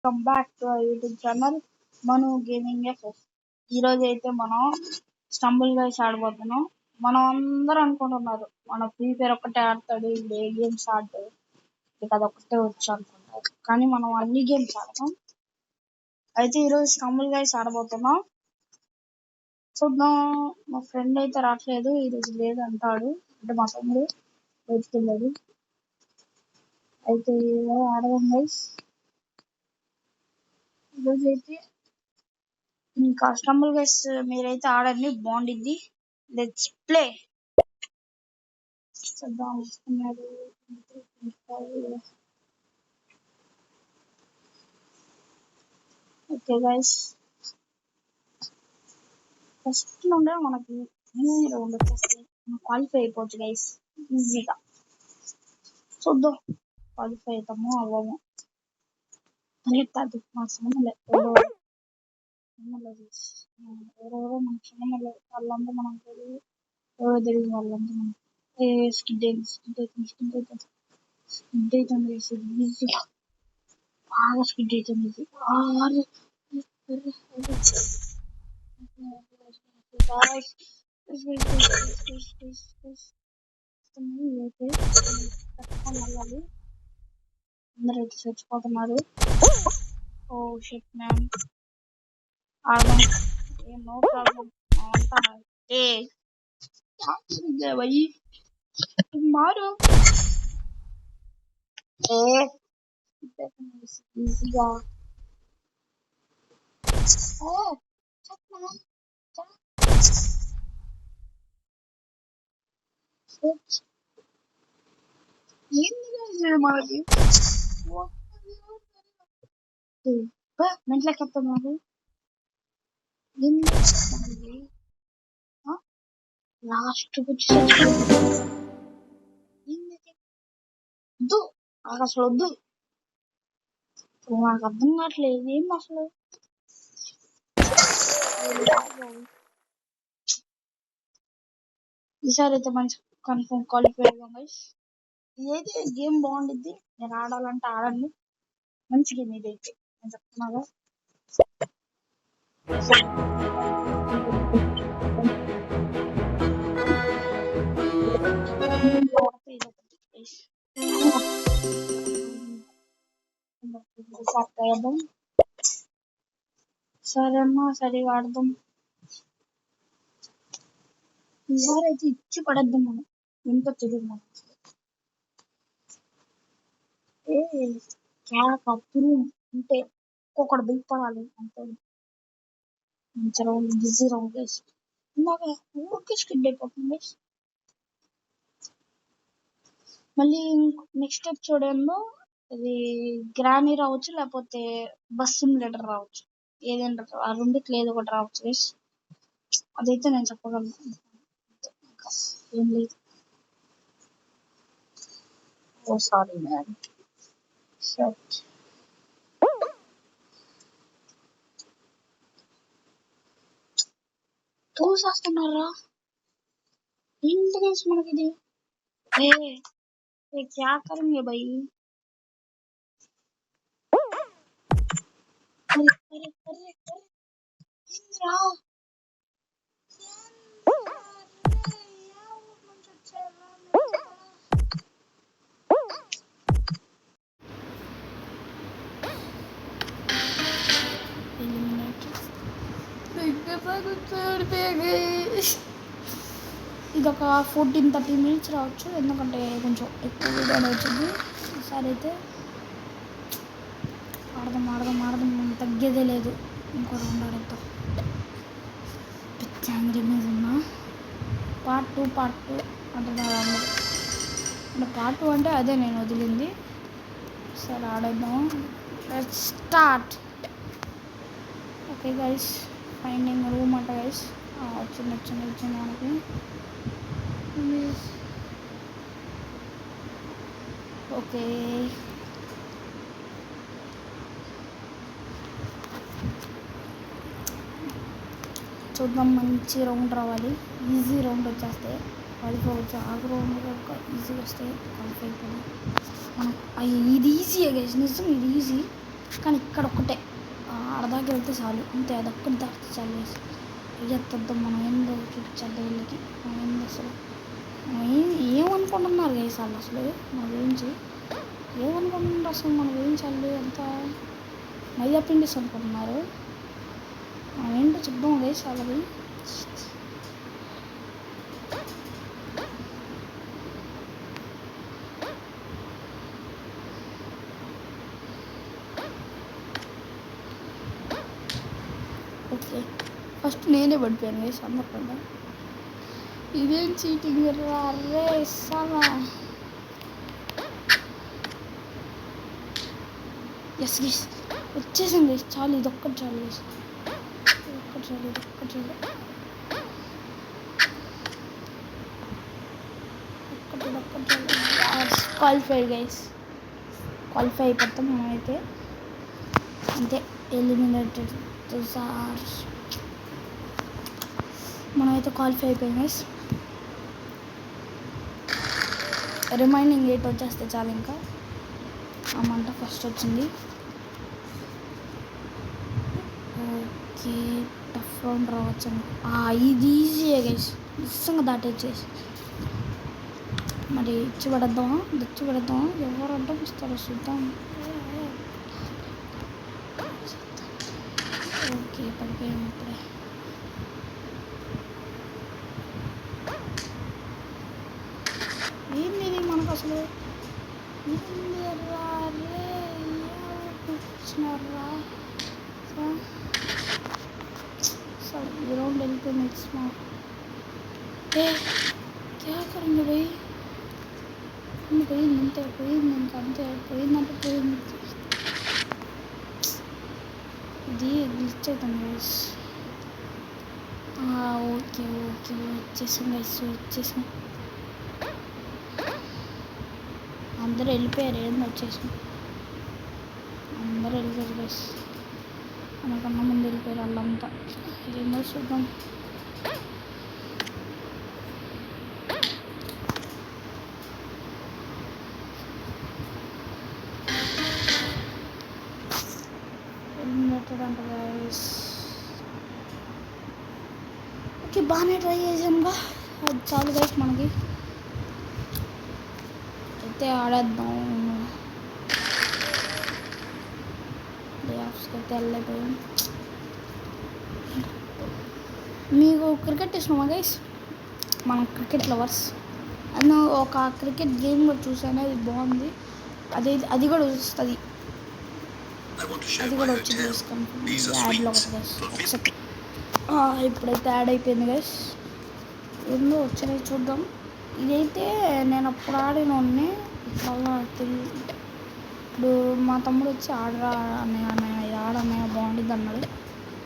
Welcome back to our YouTube channel Manu gaming FS. ఈరోజు అయితే మనం స్టంబుల్ గైస్ ఆడబోతున్నాం. మనం అందరూ అనుకుంటున్నారు మన ఫ్రీ ఫైర్ ఒక్కటే ఆడతాడు, ఏ గేమ్స్ ఆడతాడు, ఇక అదొక్కటే వచ్చు అనుకుంటారు. కానీ మనం అన్ని గేమ్స్ ఆడతాం. అయితే ఈరోజు స్టంబుల్ గైస్ ఆడబోతున్నాం. చూద్దాం. మా ఫ్రెండ్ అయితే రావట్లేదు, ఈరోజు లేదు అంటాడు, అంటే మా తమ్ముడు బయటికెళ్ళాడు. అయితే ఆడదాం గైస్. ఈరోజు అయితే ఇంకా స్టంబుల్ గైస్ మీరైతే ఆడండి, బాగుండిద్ది. Let's play. చూద్దాం వస్తున్నాడు. ఓకే గైస్, ఫస్ట్ నుండే మనకి ఈజీ రౌండ్ వచ్చేసి మనం క్వాలిఫై అయిపోవచ్చు గైస్ ఈజీగా. చూద్దాం క్వాలిఫై అవుతాము అవ్వము కాదు. మా సినిమాలో ఎవరెవరో మన సినిమాలో వాళ్ళంతా మనం తెలియదు, ఎవరో తెలియదు వాళ్ళంతా మనం స్కిడ్ అవుతుంది ఈజీగా, బాగా స్కిడ్ అవుతుంది. వెళ్ళాలి, అందరూ అయితే చచ్చిపోతున్నారు. ఓ షిట్ మ్యాన్, ఆడదాం, నో ప్రాబ్లం. అంతా भाई तुम मारो इजीगा. మనకి మెంట్లకి చెప్తున్నారు. లాస్ట్ వద్దు, అసలు వద్దు, నాకు అర్థం కావట్లేదు ఏం అసలు. ఈసారి అయితే మంచి కన్ఫర్మ్ క్వాలిఫై అయ్యాం గైస్. ఇదైతే గేమ్ బాగుండిద్ది, నేను ఆడాలంటే ఆడండి, మంచి గేమ్ ఇదైతే నేను చెప్తున్నాగా. సరే అమ్మా, సరిగా ఆడదాం. ఈసారి అయితే ఇచ్చి పడద్దాం మనం, ఎంతో తెలియదు మనం. అప్పుడు అంటే ఒక్కొక్కటి బిగిపడాలి అంతే. మంచి రౌండ్, బిజీ రౌండ్ వేసి ఇందాక ఊరికే స్కిడ్ అయిపోతుంది. మళ్ళీ నెక్స్ట్ ఎపిసోడ్ ఏమో ఇది గ్రామీ రావచ్చు, లేకపోతే బస్ సిమ్యులేటర్ రావచ్చు, ఏదైనా ఆ రెండిట్లో ఏదో ఒకటి రావచ్చు గైస్. అదైతే నేను చెప్పగలను, ఏం లేదు. ఓ సారీ మ్యాన్, తోసేస్తున్నారా ఏంటి గైస్ మనకి ఇది. क्या करेंगे भाई. ఇది ఒక 14-30 minutes రావచ్చు, ఎందుకంటే కొంచెం ఎక్కువ వీడియో వచ్చింది. ఈసారి అయితే ఆడదాం తగ్గేదే లేదు. ఇంకో రౌండ్ ఆడేద్దాం. పిచ్చాంగి మీద ఉన్నా పార్ట్ 2 అంటున్నారు అందరూ, అంటే పార్ట్ 2 అంటే అదే నేను వదిలింది. సరే ఆడేద్దాం, let's start. Okay guys, finding room అంట గైస్. వచ్చింది మనకి. ఓకే చూద్దాం, మంచి రౌండ్ రావాలి, ఈజీ రౌండ్ వచ్చేస్తే క్వాలిఫై అవ్వచ్చు. ఆగు రౌండ్ కనుక ఈజీగా వస్తే క్వాలిఫై అయిపోయింది మనం. ఇది ఈజీయే గైస్, నిజం ఇది ఈజీ. కానీ ఇక్కడ ఒక్కటే ఆడదాకా వెళ్తే చాలు అంతే, అదొక్కటి దాటితే చాలు వేసి ఎత్తద్దాం. మనం ఏందో చూపించేద్దాం వీళ్ళకి, మనం ఏంది అసలు ఏమనుకుంటున్నారు గైస్ వాళ్ళు అసలు మన గురించి, ఏమనుకుంటున్నారు అసలు మన గురించి వాళ్ళు అంతా మైదా పిండిస్ అనుకుంటున్నారు. మనం ఏంటో చెప్దాం గైస్ వాళ్ళకి. ఓకే ఫస్ట్ నేనే పడిపోయాను గైస్ అందరికన్నా. ఇదేం చీటింగ్ రే సామా. ఎస్ గైస్ వచ్చేసాం గైస్, చాలు ఇదొక్కటి చాలు గైస్, ఇదొక్కటి చాలు, ఇదొక్కటి చాలు, ఒక్కటి చాలు. క్వాలిఫైడ్ గైస్, క్వాలిఫై అయిపోతాం మనమైతే అంతే. ఎలిమినేటెడ్ సార్, మనమైతే క్వాలిఫై అయిపోయాం గైస్. రిమైనింగ్ 8 వచ్చేస్తే చాలు. ఇంకా అమ్మంట ఫస్ట్ వచ్చింది. ఓకే టఫ్ రౌండ్ రావచ్చు. ఇది ఈజీయే గైస్, నిజంగా దాటేసేసి. మరి ఇచ్చి పడేద్దామా, ఎవరు అడ్డం ఇస్తారో చూద్దాం. ఓకే పడిపోయాం ఇప్పుడే. ఏంది ఇది మనకు అసలు వచ్చినారా సార్ ఈ రౌండ్ వెళ్ళిపోయింది. ఇచ్చిన క్యా కరెంगे भाई, పోయింది అంతే, పోయింది ఇంకా అంతే, పోయిందంటే పోయింది. ఇది గ్లిచ్ అవుతుంది గైస్. ఓకే వచ్చేసాం గైస్, వచ్చేసాం. అందరూ వెళ్ళిపోయారు, ఏంది వచ్చేసాం, అందరూ వెళ్ళిపోయారు గైస్. మనకన్నా ముందు వెళ్ళిపోయారు వాళ్ళంతా. ఏందో చూద్దాం. అంట గైస్. ఓకే బాగానే ట్రై చేసాంగా, అది చాలు గైస్ మనకి. అయితే ఆడేద్దాం, ప్లే ఆఫ్స్కి అయితే వెళ్ళిపోయాం. మీకు క్రికెట్ ఇష్టమా గైస్? మనం క్రికెట్ లవర్స్. నేను ఒక క్రికెట్ గేమ్ కూడా చూసాను, అది బాగుంది. అది కూడా వస్తుంది, అది కూడా వచ్చింది యాడ్లో ఒకటి. ఇప్పుడైతే యాడ్ అయిపోయింది గైస్, ఏందో వచ్చినాయి చూద్దాం. ఇదైతే నేను అప్పుడు ఆడిన వాడిని, చాలా తెలియదు. ఇప్పుడు మా తమ్ముడు వచ్చి ఆడరా అన్నయ్య, ఇది ఆడన్నయ్య బాగుంటుంది అన్నాడు,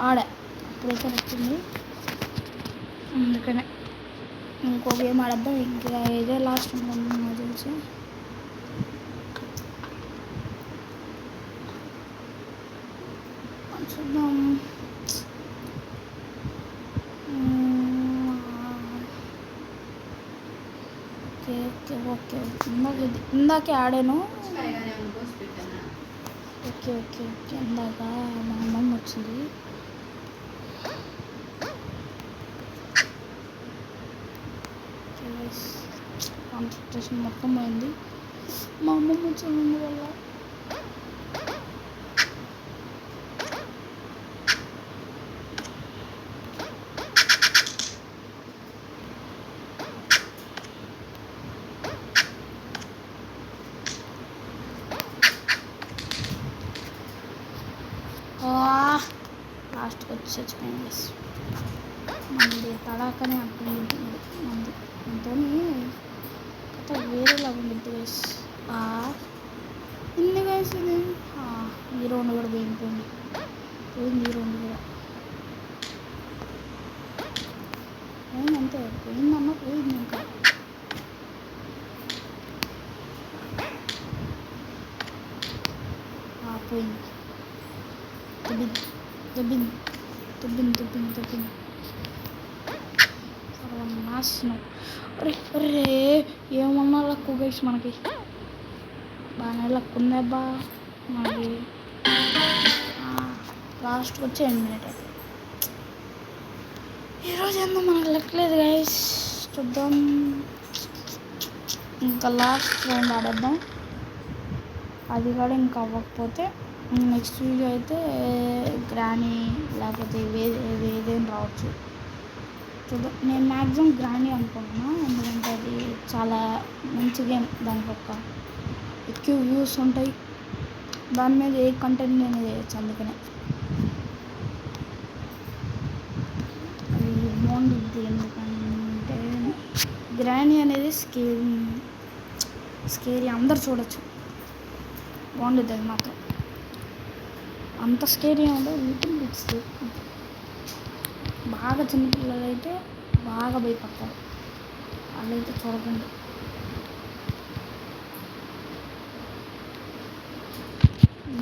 ఆడా. ఇప్పుడైతే నచ్చింది, అందుకనే ఇంకో గేమ్ ఆడేద్దాం. ఇంకా ఇదే లాస్ట్ అనుకుంటున్నాను నాకు తెలిసి. చూద్దాం. ఓకే ఇందాకే ఆడాను. ఓకే ఇందాక మా అమ్మమ్మ వచ్చింది. కాన్సన్ట్రేషన్ మొత్తం పోయింది మా అమ్మమ్మ వచ్చినందు వల్ల. లాస్ట్కి వచ్చి చచ్చిపోయింది మంది తడాకనే అర్థమైంది మంది దాంతో కథ వేరేలాగా ఉండిద్ది గైస్. ఇన్ని గైస్ ఇది ఈ రౌండ్ కూడా పోయింది ఈ రౌండ్ కూడా పోయింది అంతే, పోయిందన్న పోయింది. ఇంకా పోయింది, దుబ్బింది సర్వనాశనం. అరే ఏమన్నా లక్కు గైస్, మనకి బాగానే లక్కు ఉందబ్బా మనకి. లాస్ట్కి వచ్చి 8 మినిట్ అయితే ఈరోజు ఏందో మనకు లెక్కలేదు గైస్. చూద్దాం, ఇంకా లాస్ట్ రౌండ్ ఆడేద్దాం. అది కూడా ఇంకా అవ్వకపోతే నెక్స్ట్ వీడియో అయితే గ్రానీ లేకపోతే ఏదైనా రావచ్చు. చూద్దాం. నేను మ్యాక్సిమం గ్రానీ అనుకుంటున్నాను, ఎందుకంటే అది చాలా మంచి గేమ్. దానికి ఒక ఎక్కువ వ్యూస్ ఉంటాయి, దాని మీద ఏ కంటెంట్ నేను చేయొచ్చు. అందుకనే అది బాగుంటుంది. ఎందుకంటే గ్రానీ అనేది స్కేరీ అందరు చూడొచ్చు, బాగుంటుంది. అది మాత్రం అంత స్కేరీ ఉండదు, లిటిల్ బిట్స్. బాగా చిన్నపిల్లలు అయితే బాగా భయపడతారు, వాళ్ళైతే చూడకండి.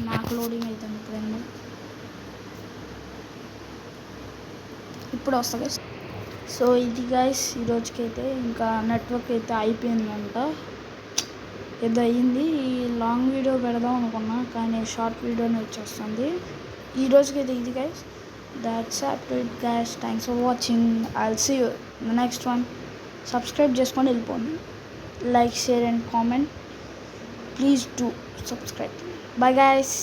నాకు లోడింగ్ అవుతుంది ఇప్పుడు వస్తుంది. సో ఇది గైస్ ఈరోజుకైతే ఇంకా నెట్వర్క్ అయితే అయిపోయిందంట, ఏదో అయ్యింది. లాంగ్ వీడియో పెడదాం అనుకున్నా, కానీ షార్ట్ వీడియోనే వచ్చేస్తుంది. ఈరోజుకైతే ఇది guys, that's it guys. Thanks for watching. I'll see you in the next one. Subscribe చేసుకొని వెళ్ళిపోండి. Like, share and comment. Please do subscribe. Bye guys.